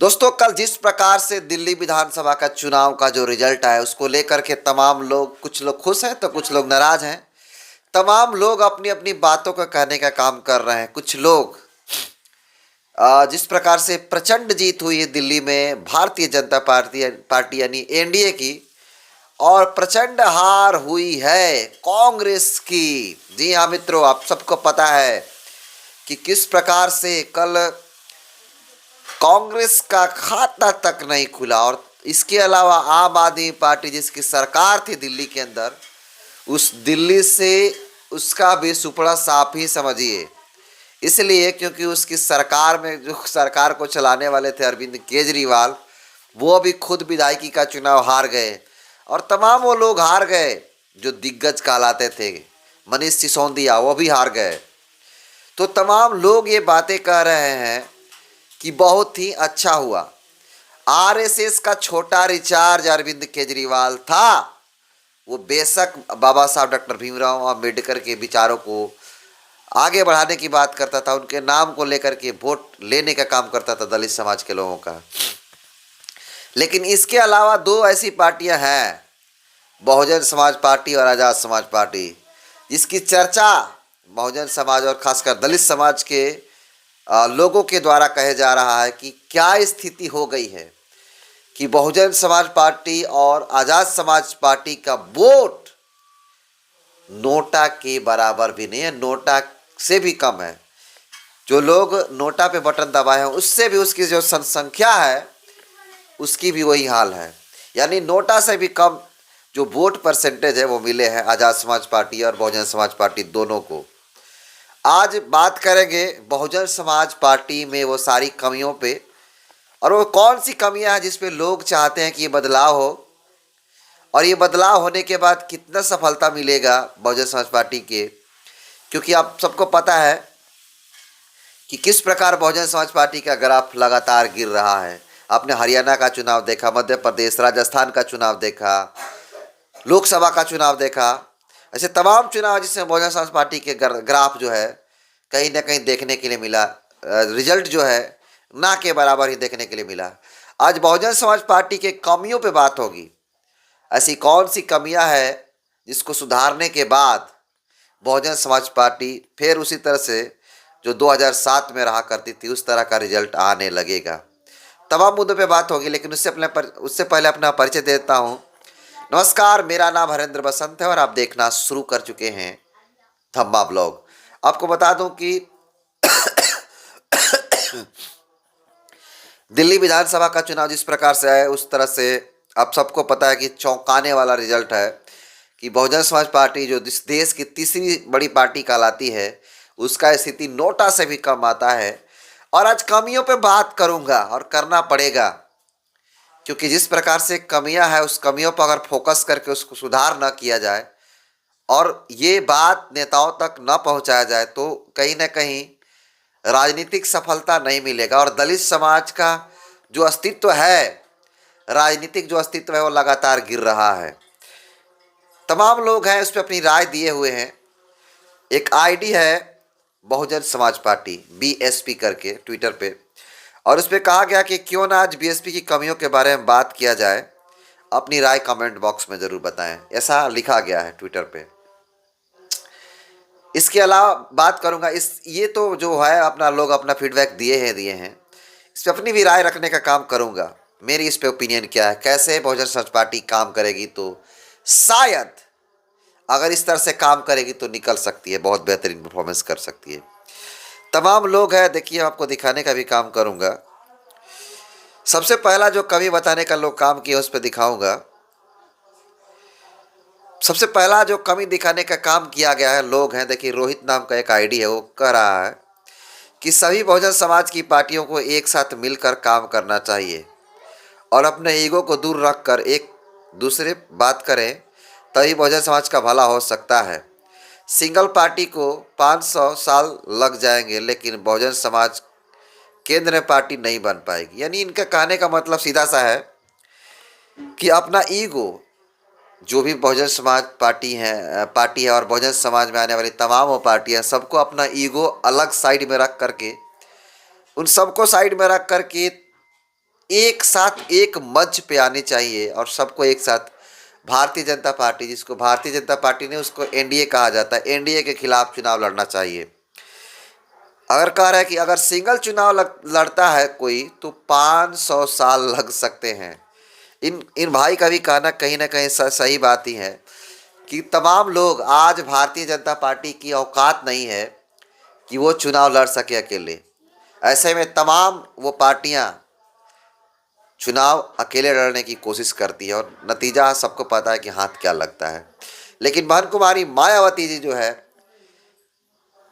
दोस्तों, कल जिस प्रकार से दिल्ली विधानसभा का चुनाव का जो रिजल्ट आया उसको लेकर के तमाम लोग, कुछ लोग खुश हैं तो कुछ लोग नाराज हैं। तमाम लोग अपनी अपनी बातों को कहने का काम कर रहे हैं। कुछ लोग जिस प्रकार से प्रचंड जीत हुई है दिल्ली में भारतीय जनता पार्टी पार्टी यानी एनडीए की, और प्रचंड हार हुई है कांग्रेस की। जी हाँ मित्रों, आप सबको पता है कि किस प्रकार से कल कांग्रेस का खाता तक नहीं खुला, और इसके अलावा आम आदमी पार्टी जिसकी सरकार थी दिल्ली के अंदर, उस दिल्ली से उसका भी सुपड़ा साफ ही समझिए। इसलिए क्योंकि उसकी सरकार में जो सरकार को चलाने वाले थे अरविंद केजरीवाल, वो भी खुद विधायकी का चुनाव हार गए, और तमाम वो लोग हार गए जो दिग्गज कहलाते थे। मनीष सिसोदिया वो भी हार गए। तो तमाम लोग ये बातें कह रहे हैं कि बहुत ही अच्छा हुआ। आरएसएस का छोटा रिचार्ज अरविंद केजरीवाल था। वो बेशक बाबा साहब डॉक्टर भीमराव अम्बेडकर के विचारों को आगे बढ़ाने की बात करता था, उनके नाम को लेकर के वोट लेने का काम करता था दलित समाज के लोगों का। लेकिन इसके अलावा दो ऐसी पार्टियां हैं, बहुजन समाज पार्टी और आज़ाद समाज पार्टी, जिसकी चर्चा बहुजन समाज और खासकर दलित समाज के लोगों के द्वारा कहे जा रहा है कि क्या स्थिति हो गई है कि बहुजन समाज पार्टी और आज़ाद समाज पार्टी का वोट नोटा के बराबर भी नहीं है, नोटा से भी कम है। जो लोग नोटा पे बटन दबाए हैं उससे भी उसकी जो संख्या है उसकी भी वही हाल है। यानी नोटा से भी कम जो वोट परसेंटेज है वो मिले हैं आज़ाद समाज पार्टी और बहुजन समाज पार्टी दोनों को। आज बात करेंगे बहुजन समाज पार्टी में वो सारी कमियों पे, और वो कौन सी कमियां हैं जिस पे लोग चाहते हैं कि ये बदलाव हो, और ये बदलाव होने के बाद कितना सफलता मिलेगा बहुजन समाज पार्टी के। क्योंकि आप सबको पता है कि किस प्रकार बहुजन समाज पार्टी का ग्राफ लगातार गिर रहा है। आपने हरियाणा का चुनाव देखा, मध्य प्रदेश, राजस्थान का चुनाव देखा, लोकसभा का चुनाव देखा, ऐसे तमाम चुनाव जिसमें बहुजन समाज पार्टी के ग्राफ जो है कहीं ना कहीं देखने के लिए मिला, रिजल्ट जो है ना के बराबर ही देखने के लिए मिला। आज बहुजन समाज पार्टी के कमियों पे बात होगी। ऐसी कौन सी कमियां हैं जिसको सुधारने के बाद बहुजन समाज पार्टी फिर उसी तरह से जो 2007 में रहा करती थी उस तरह का रिजल्ट आने लगेगा। तमाम मुद्दों पे बात होगी, लेकिन उससे पहले अपना परिचय देता हूँ। नमस्कार, मेरा नाम हरेंद्र बसंत है और आप देखना शुरू कर चुके हैं धम्मा ब्लॉग। आपको बता दूं कि दिल्ली विधानसभा का चुनाव जिस प्रकार से है उस तरह से आप सबको पता है कि चौंकाने वाला रिजल्ट है कि बहुजन समाज पार्टी जो इस देश की तीसरी बड़ी पार्टी कहलाती है उसका स्थिति नोटा से भी कम आता है। और आज कमियों पे बात करूंगा और करना पड़ेगा, क्योंकि जिस प्रकार से कमियां हैं उस कमियों पर अगर फोकस करके उसको सुधार न किया जाए और ये बात नेताओं तक न पहुंचाया जाए तो कहीं ना कहीं राजनीतिक सफलता नहीं मिलेगा। और दलित समाज का जो अस्तित्व है, राजनीतिक जो अस्तित्व है वो लगातार गिर रहा है। तमाम लोग हैं उस पर अपनी राय दिए हुए हैं। एक आईडी है बहुजन समाज पार्टी बीएसपी करके ट्विटर पे, और उस पर कहा गया कि क्यों ना आज बीएसपी की कमियों के बारे में बात किया जाए, अपनी राय कमेंट बॉक्स में ज़रूर बताएं, ऐसा लिखा गया है ट्विटर पे। इसके अलावा बात करूंगा ये तो जो है अपना लोग अपना फीडबैक दिए हैं, इस पर अपनी भी राय रखने का काम करूंगा। मेरी इस पे ओपिनियन क्या है, कैसे बहुजन समाज पार्टी काम करेगी, तो शायद अगर इस तरह से काम करेगी तो निकल सकती है, बहुत बेहतरीन परफॉर्मेंस कर सकती है। तमाम लोग हैं, देखिए आपको दिखाने का भी काम करूंगा। सबसे पहला जो कमी बताने का लोग काम किया उस पर दिखाऊंगा। सबसे पहला जो कमी दिखाने का काम किया गया है, लोग हैं, देखिए रोहित नाम का एक आईडी है, वो कह रहा है कि सभी बहुजन समाज की पार्टियों को एक साथ मिलकर काम करना चाहिए और अपने ईगो को दूर रखकर एक दूसरे बात करें, तभी बहुजन समाज का भला हो सकता है। सिंगल पार्टी को 500 साल लग जाएंगे लेकिन बहुजन समाज केंद्र में पार्टी नहीं बन पाएगी। यानी इनका कहने का मतलब सीधा सा है कि अपना ईगो, जो भी बहुजन समाज पार्टी है और बहुजन समाज में आने वाली तमाम वो पार्टियां, सबको अपना ईगो अलग साइड में रख करके, उन सबको साइड में रख करके एक साथ एक मंच पे आनी चाहिए और सबको एक साथ भारतीय जनता पार्टी, जिसको भारतीय जनता पार्टी ने उसको एनडीए कहा जाता है, एनडीए के खिलाफ चुनाव लड़ना चाहिए। अगर कह रहा है कि अगर सिंगल चुनाव लड़ता है कोई तो 500 साल लग सकते हैं। इन भाई का भी कहना कहीं ना कहीं सही बात ही है कि तमाम लोग, आज भारतीय जनता पार्टी की औकात नहीं है कि वो चुनाव लड़ सके अकेले। ऐसे में तमाम वो पार्टियां चुनाव अकेले लड़ने की कोशिश करती है और नतीजा सबको पता है कि हाथ क्या लगता है। लेकिन बहन कुमारी मायावती जी जो है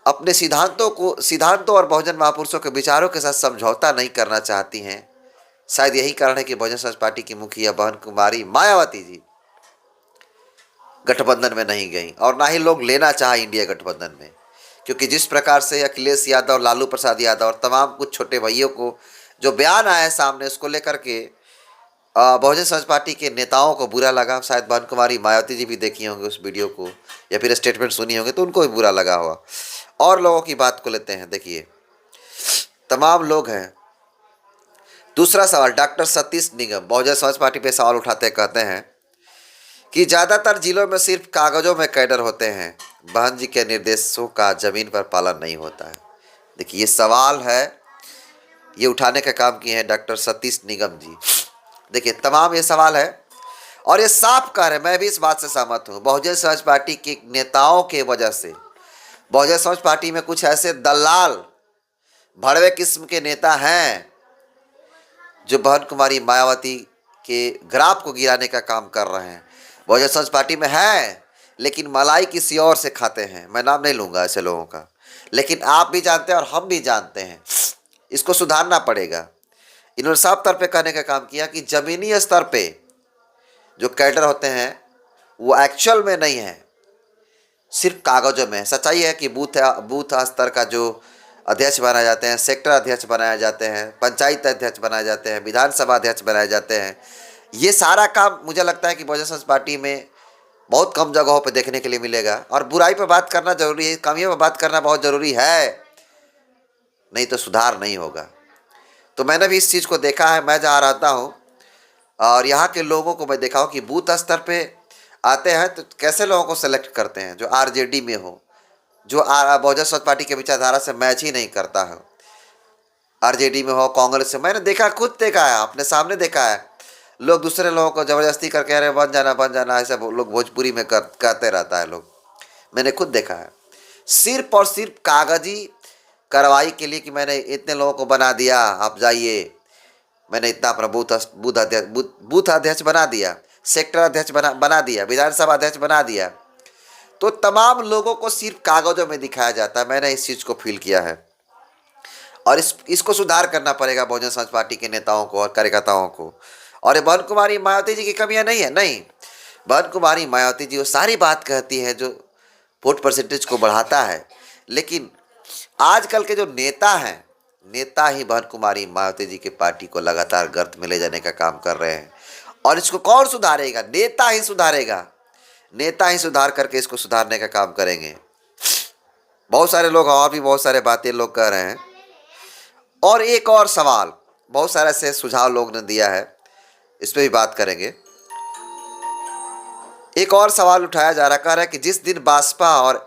अपने सिद्धांतों और बहुजन महापुरुषों के विचारों के साथ समझौता नहीं करना चाहती हैं। शायद यही कारण है कि बहुजन समाज पार्टी की मुखिया बहन कुमारी मायावती जी गठबंधन में नहीं गई और ना ही लोग लेना चाहे इंडिया गठबंधन में, क्योंकि जिस प्रकार से अखिलेश यादव, लालू प्रसाद यादव और तमाम कुछ छोटे भाइयों को जो बयान आया है सामने, उसको लेकर के बहुजन समाज पार्टी के नेताओं को बुरा लगा। शायद बहन कुमारी मायावती जी भी देखी होंगे उस वीडियो को या फिर स्टेटमेंट सुनी होंगे तो उनको भी बुरा लगा हुआ। और लोगों की बात को लेते हैं, देखिए तमाम लोग हैं। दूसरा सवाल, डॉक्टर सतीश निगम बहुजन समाज पार्टी पे सवाल उठाते कहते हैं कि ज़्यादातर जिलों में सिर्फ कागज़ों में कैडर होते हैं, बहन जी के निर्देशों का ज़मीन पर पालन नहीं होता है। देखिए ये सवाल है, ये उठाने का काम किए हैं डॉक्टर सतीश निगम जी। देखिए तमाम ये सवाल है और ये साफ कह रहे हैं, मैं भी इस बात से सहमत हूँ। बहुजन समाज पार्टी के नेताओं के वजह से बहुजन समाज पार्टी में कुछ ऐसे दलाल भड़वे किस्म के नेता हैं जो बहन कुमारी मायावती के ग्राफ को गिराने का काम कर रहे हैं। बहुजन समाज पार्टी में है लेकिन मलाई किसी और से खाते हैं। मैं नाम नहीं लूँगा ऐसे लोगों का, लेकिन आप भी जानते हैं और हम भी जानते हैं, इसको सुधारना पड़ेगा। इन्होंने साफ तौर पे कहने का काम किया कि ज़मीनी स्तर पे जो कैडर होते हैं वो एक्चुअल में नहीं है, सिर्फ कागज़ों में। सच्चाई है कि बूथ स्तर का जो अध्यक्ष बनाए जाते हैं, सेक्टर अध्यक्ष बनाए जाते हैं, पंचायत अध्यक्ष बनाए जाते हैं, विधानसभा अध्यक्ष बनाए जाते हैं, ये सारा काम मुझे लगता है कि बहुजन समाज पार्टी में बहुत कम जगहों पे देखने के लिए मिलेगा। और बुराई पे बात करना जरूरी है, कमियों पे बात करना बहुत ज़रूरी है, नहीं तो सुधार नहीं होगा। तो मैंने भी इस चीज़ को देखा है, मैं जहाँ रहता हूँ और यहाँ के लोगों को मैं देखा हूँ कि बूथ स्तर पे आते हैं तो कैसे लोगों को सेलेक्ट करते हैं जो आरजेडी में हो, जो बहुजन समाज पार्टी के विचारधारा से मैच ही नहीं करता है, आरजेडी में हो, कांग्रेस से। मैंने देखा, खुद देखा है, अपने सामने देखा है। लोग दूसरे लोगों को ज़बरदस्ती कर कह रहे बन जाना, ऐसा लोग भोजपुरी में कहते रहता है लोग। मैंने खुद देखा है, सिर्फ और सिर्फ कागजी कार्रवाई के लिए कि मैंने इतने लोगों को बना दिया, आप जाइए, मैंने इतना अपना बूथ अध्यक्ष बना दिया, सेक्टर अध्यक्ष बना दिया, विधानसभा अध्यक्ष बना दिया, तो तमाम लोगों को सिर्फ कागज़ों में दिखाया जाता है। मैंने इस चीज़ को फील किया है और इसको सुधार करना पड़ेगा बहुजन समाज पार्टी के नेताओं को और कार्यकर्ताओं को। और ये बहन कुमारी मायावती जी की कमियां नहीं है, नहीं, बहन कुमारी मायावती जी वो सारी बात कहती है जो वोट परसेंटेज को बढ़ाता है। लेकिन आजकल के जो नेता हैं, नेता ही बहन कुमारी मायावती जी के पार्टी को लगातार गर्त में ले जाने का काम कर रहे हैं। और इसको कौन सुधारेगा? नेता ही सुधारेगा, नेता ही सुधार करके इसको सुधारने का काम करेंगे। बहुत सारे लोग और भी बहुत सारे बातें लोग कह रहे हैं। और एक और सवाल, बहुत सारे ऐसे सुझाव लोग ने दिया है, इस पर भी बात करेंगे। एक और सवाल उठाया जा रहा है कि जिस दिन बसपा और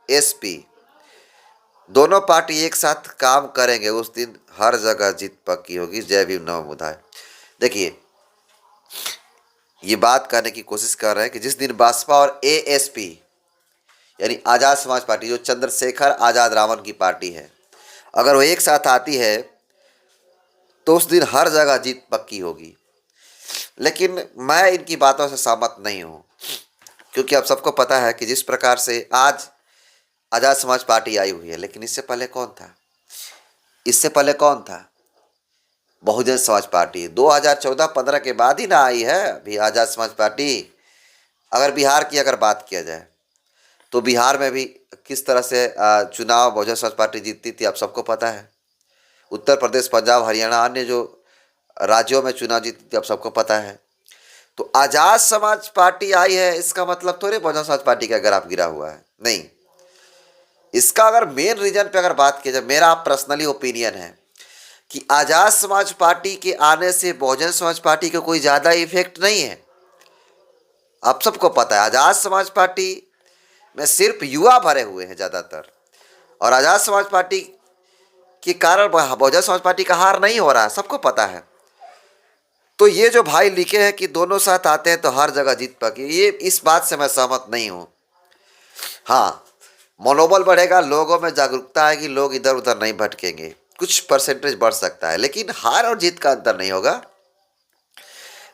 एसपी दोनों पार्टी एक साथ काम करेंगे उस दिन हर जगह जीत पक्की होगी, जय भीम नमो बुद्धाय। देखिए ये बात करने की कोशिश कर रहे हैं कि जिस दिन बसपा और एएसपी यानी आज़ाद समाज पार्टी, जो चंद्रशेखर आज़ाद रावण की पार्टी है, अगर वो एक साथ आती है तो उस दिन हर जगह जीत पक्की होगी। लेकिन मैं इनकी बातों से सहमत नहीं हूँ, क्योंकि अब सबको पता है कि जिस प्रकार से आज आज़ाद समाज पार्टी आई हुई है, लेकिन इससे पहले कौन था? इससे पहले कौन था? बहुजन समाज पार्टी 2014-15 के बाद ही ना आई है अभी आज़ाद समाज पार्टी। अगर बिहार की अगर बात किया जाए तो बिहार में भी किस तरह से चुनाव बहुजन समाज पार्टी जीतती थी, आप सबको पता है। उत्तर प्रदेश, पंजाब, हरियाणा, अन्य जो राज्यों में चुनाव जीतती थी, आप सबको पता है। तो आज़ाद समाज पार्टी आई है इसका मतलब थोड़े बहुजन समाज पार्टी का ग्राफ गिरा हुआ है, नहीं। इसका अगर मेन रीजन पे अगर बात की जाए, मेरा पर्सनली ओपिनियन है कि आज़ाद समाज पार्टी के आने से बहुजन समाज पार्टी का कोई ज़्यादा इफेक्ट नहीं है। आप सबको पता है आज़ाद समाज पार्टी में सिर्फ युवा भरे हुए हैं ज़्यादातर, और आज़ाद समाज पार्टी के कारण बहुजन समाज पार्टी का हार नहीं हो रहा है, सबको पता है। तो ये जो भाई लिखे हैं कि दोनों साथ आते हैं तो हर जगह जीत पाएंगे, ये इस बात से मैं सहमत नहीं हूँ। हाँ, मनोबल बढ़ेगा, लोगों में जागरूकता आएगी, लोग इधर उधर नहीं भटकेंगे, कुछ परसेंटेज बढ़ सकता है, लेकिन हार और जीत का अंतर नहीं होगा।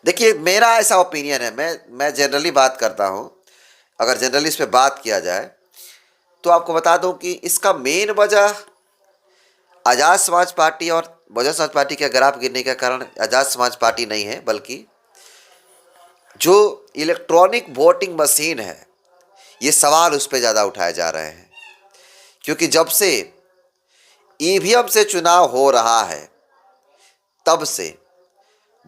देखिए, मेरा ऐसा ओपिनियन है, मैं जनरली बात करता हूँ। अगर जनरली इस पर बात किया जाए तो आपको बता दूं कि इसका मेन वजह आज़ाद समाज पार्टी और बहुजन समाज पार्टी के ग्राफ गिरने का कारण आज़ाद समाज पार्टी नहीं है, बल्कि जो इलेक्ट्रॉनिक वोटिंग मशीन है, ये सवाल उस पर ज़्यादा उठाए जा रहे हैं। क्योंकि जब से ईवीएम से चुनाव हो रहा है तब से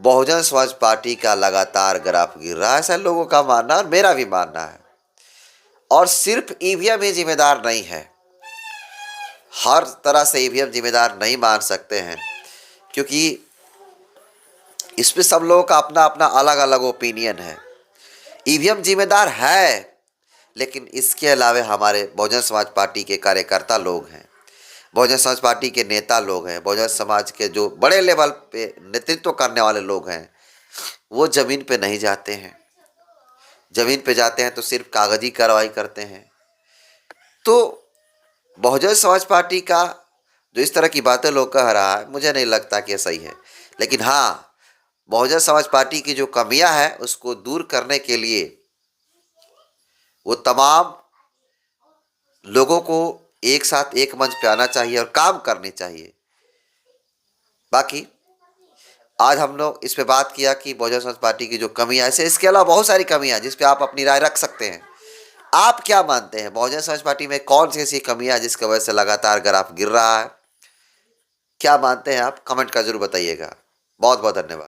बहुजन समाज पार्टी का लगातार ग्राफ गिर रहा है, ऐसा लोगों का मानना और मेरा भी मानना है। और सिर्फ ईवीएम ही जिम्मेदार नहीं है, हर तरह से ईवीएम जिम्मेदार नहीं मान सकते हैं, क्योंकि इस पे सब लोगों का अपना अपना अलग अलग ओपिनियन है। ईवीएम जिम्मेदार है, लेकिन इसके अलावा हमारे बहुजन समाज पार्टी के कार्यकर्ता लोग हैं, बहुजन समाज पार्टी के नेता लोग हैं, बहुजन समाज के जो बड़े लेवल पे नेतृत्व करने वाले लोग हैं, वो ज़मीन पे नहीं जाते हैं। ज़मीन पे जाते हैं तो सिर्फ कागजी कार्रवाई करते हैं। तो बहुजन समाज पार्टी का जो इस तरह की बातें लोग कह रहा है, मुझे नहीं लगता कि सही है। लेकिन हाँ, बहुजन समाज पार्टी की जो कमियां हैं उसको दूर करने के लिए वो तमाम लोगों को एक साथ एक मंच पे आना चाहिए और काम करनी चाहिए। बाकी आज हम लोग इस पे बात किया कि बहुजन समाज पार्टी की जो कमियां, ऐसे इसके अलावा बहुत सारी कमियां जिस पे आप अपनी राय रख सकते हैं। आप क्या मानते हैं, बहुजन समाज पार्टी में कौन सी ऐसी कमियां जिसकी वजह से लगातार ग्राफ गिर रहा है? क्या मानते हैं आप? कमेंट कर जरूर बताइएगा। बहुत बहुत धन्यवाद।